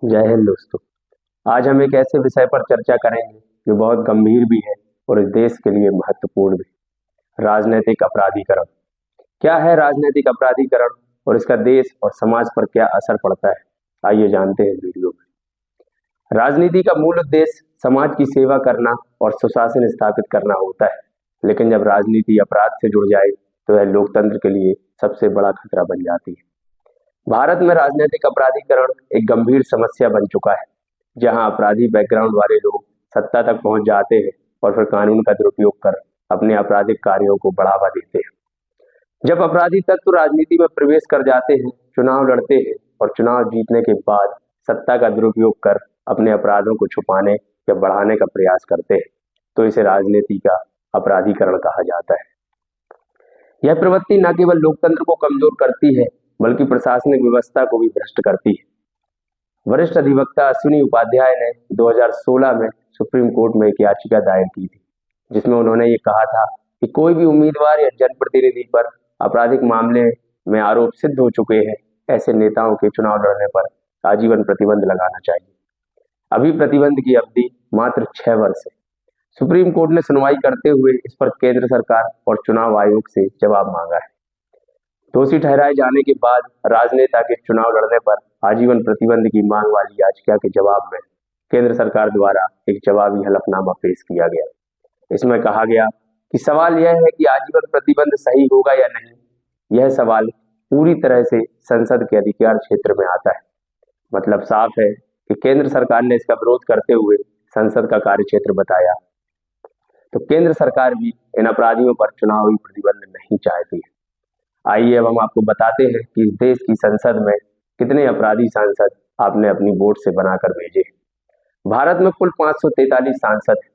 जय हिंद दोस्तों। आज हम एक ऐसे विषय पर चर्चा करेंगे जो बहुत गंभीर भी है और इस देश के लिए महत्वपूर्ण भी। राजनीतिक अपराधीकरण। क्या है राजनीतिक अपराधीकरण और इसका देश और समाज पर क्या असर पड़ता है, आइए जानते हैं वीडियो में। राजनीति का मूल उद्देश्य समाज की सेवा करना और सुशासन स्थापित करना होता है, लेकिन जब राजनीति अपराध से जुड़ जाए तो वह लोकतंत्र के लिए सबसे बड़ा खतरा बन जाती है। भारत में राजनीतिक अपराधीकरण एक गंभीर समस्या बन चुका है, जहां अपराधी बैकग्राउंड वाले लोग सत्ता तक पहुंच जाते हैं और फिर कानून का दुरुपयोग कर अपने आपराधिक कार्यों को बढ़ावा देते हैं। जब अपराधी तत्व राजनीति में प्रवेश कर जाते हैं, चुनाव लड़ते हैं और चुनाव जीतने के बाद सत्ता का दुरुपयोग कर अपने अपराधों को छुपाने या बढ़ाने का प्रयास करते हैं, तो इसे राजनीति का अपराधीकरण कहा जाता है। यह प्रवृत्ति न केवल लोकतंत्र को कमजोर करती है, बल्कि प्रशासनिक व्यवस्था को भी भ्रष्ट करती है। वरिष्ठ अधिवक्ता अश्विनी उपाध्याय ने 2016 में सुप्रीम कोर्ट में एक याचिका दायर की थी, जिसमें उन्होंने ये कहा था कि कोई भी उम्मीदवार या जनप्रतिनिधि पर आपराधिक मामले में आरोप सिद्ध हो चुके हैं, ऐसे नेताओं के चुनाव लड़ने पर आजीवन प्रतिबंध लगाना चाहिए। अभी प्रतिबंध की अवधि मात्र 6 वर्ष है। सुप्रीम कोर्ट ने सुनवाई करते हुए इस पर केंद्र सरकार और चुनाव आयोग से जवाब मांगा है। दोषी ठहराए जाने के बाद राजनेता के चुनाव लड़ने पर आजीवन प्रतिबंध की मांग वाली याचिका के जवाब में केंद्र सरकार द्वारा एक जवाबी हलफनामा पेश किया गया। इसमें कहा गया कि सवाल यह है कि आजीवन प्रतिबंध सही होगा या नहीं। यह सवाल पूरी तरह से संसद के अधिकार क्षेत्र में आता है। मतलब साफ है कि केंद्र सरकार ने इसका विरोध करते हुए संसद का कार्य क्षेत्र बताया, तो केंद्र सरकार भी इन अपराधियों पर चुनावी प्रतिबंध नहीं चाहती है। आइए अब हम आपको बताते हैं कि इस देश की संसद में कितने अपराधी सांसद आपने अपनी वोट से बनाकर भेजे। भारत में कुल 543 सांसद हैं।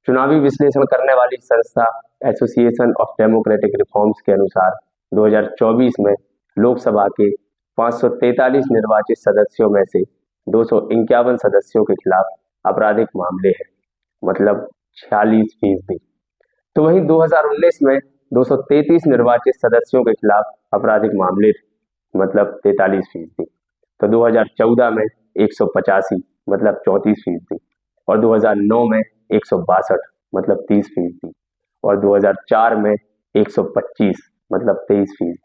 चुनावी विश्लेषण करने वाली संस्था एसोसिएशन ऑफ डेमोक्रेटिक रिफॉर्म्स के अनुसार 2024 में लोकसभा के 543 निर्वाचित सदस्यों में से 251 सदस्यों के खिलाफ आपराधिक मामले हैं, मतलब 46%। तो वहीं 2019 में 233 निर्वाचित सदस्यों के खिलाफ आपराधिक मामले थे, मतलब 43%। तो 2014 में 185, मतलब 34%, और 2009 में 162, मतलब 30%, और 2004 में 125, मतलब 23%।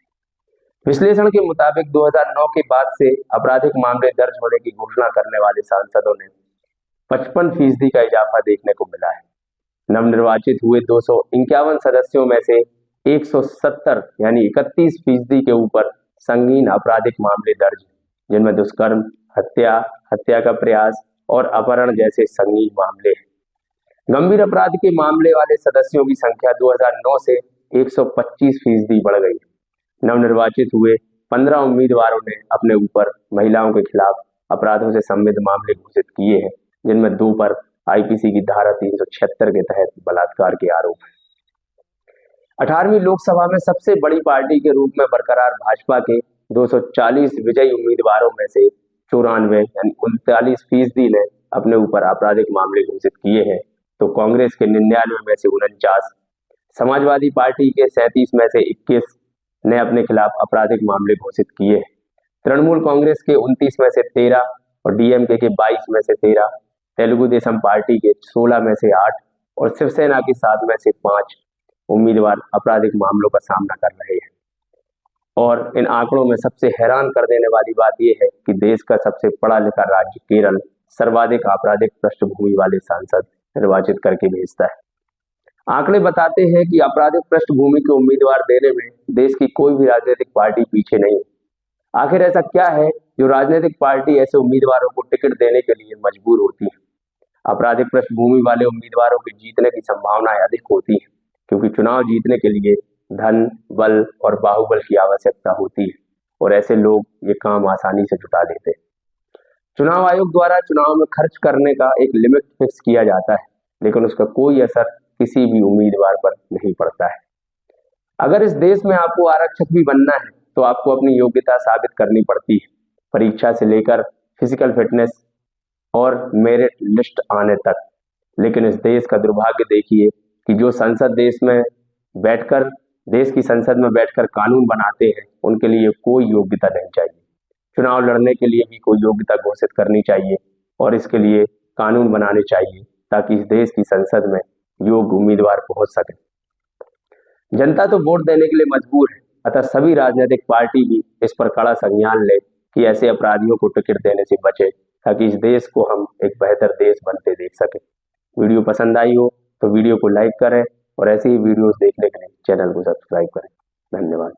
विश्लेषण के मुताबिक 2009 के बाद से आपराधिक मामले दर्ज होने की घोषणा करने वाले सांसदों ने 55% का इजाफा देखने को मिला है। नवनिर्वाचित हुए 251 सदस्यों में से 170 यानी 31% के ऊपर संगीन आपराधिक मामले दर्ज, जिनमें दुष्कर्म, हत्या, हत्या का प्रयास और अपहरण जैसे संगीन मामले हैं। गंभीर अपराध के मामले वाले सदस्यों की संख्या 2009 से 125% बढ़ गई। नवनिर्वाचित हुए 15 उम्मीदवारों ने अपने ऊपर महिलाओं के खिलाफ अपराधों से संबंधित मामले घोषित किए हैं, जिनमें 2 पर आईपीसी की धारा 376 के तहत बलात्कार के आरोप हैं। 18वीं लोकसभा में सबसे बड़ी पार्टी के रूप में बरकरार भाजपा के 240 विजयी उम्मीदवारों में से 94 यानी 39% ने अपने ऊपर आपराधिक मामले घोषित किए हैं। तो कांग्रेस के 99 में से 49, समाजवादी पार्टी के 37 में से 21 ने अपने खिलाफ आपराधिक मामले घोषित किए हैं। तृणमूल कांग्रेस के 29 में से 13 और डीएमके के 22 में से 13, तेलुगु देशम पार्टी के 16 में से 8 और शिवसेना के 7 में से 5 उम्मीदवार आपराधिक मामलों का सामना कर रहे हैं। और इन आंकड़ों में सबसे हैरान कर देने वाली बात यह है कि देश का सबसे पढ़ा लिखा राज्य केरल सर्वाधिक आपराधिक पृष्ठभूमि वाले सांसद निर्वाचित करके भेजता है। आंकड़े बताते हैं कि आपराधिक पृष्ठभूमि के उम्मीदवार देने में देश की कोई भी राजनीतिक पार्टी पीछे नहीं है। आखिर ऐसा क्या है जो राजनीतिक पार्टी ऐसे उम्मीदवारों को टिकट देने के लिए मजबूर होती है? आपराधिक पृष्ठभूमि वाले उम्मीदवारों के जीतने की संभावनाएं अधिक होती है, क्योंकि चुनाव जीतने के लिए धन, बल और बाहुबल की आवश्यकता होती है, और ऐसे लोग ये काम आसानी से जुटा लेते हैं। चुनाव आयोग द्वारा चुनाव में खर्च करने का एक लिमिट फिक्स किया जाता है, लेकिन उसका कोई असर किसी भी उम्मीदवार पर नहीं पड़ता है। अगर इस देश में आपको आरक्षक भी बनना है तो आपको अपनी योग्यता साबित करनी पड़ती है, परीक्षा से लेकर फिजिकल फिटनेस और मेरिट लिस्ट आने तक। लेकिन इस देश का दुर्भाग्य देखिए कि जो संसद देश की संसद में बैठकर कानून बनाते हैं, उनके लिए कोई योग्यता नहीं चाहिए। चुनाव लड़ने के लिए भी कोई योग्यता घोषित करनी चाहिए और इसके लिए कानून बनाने चाहिए ताकि इस देश की संसद में योग्य उम्मीदवार पहुंच सके। जनता तो वोट देने के लिए मजबूर है, अतः सभी राजनीतिक पार्टी भी इस पर कड़ा संज्ञान ले कि ऐसे अपराधियों को टिकट देने से बचे, ताकि इस देश को हम एक बेहतर देश बनते देख सके। वीडियो पसंद आई हो तो वीडियो को लाइक करें और ऐसे ही वीडियोस देखने के लिए चैनल को सब्सक्राइब करें। धन्यवाद।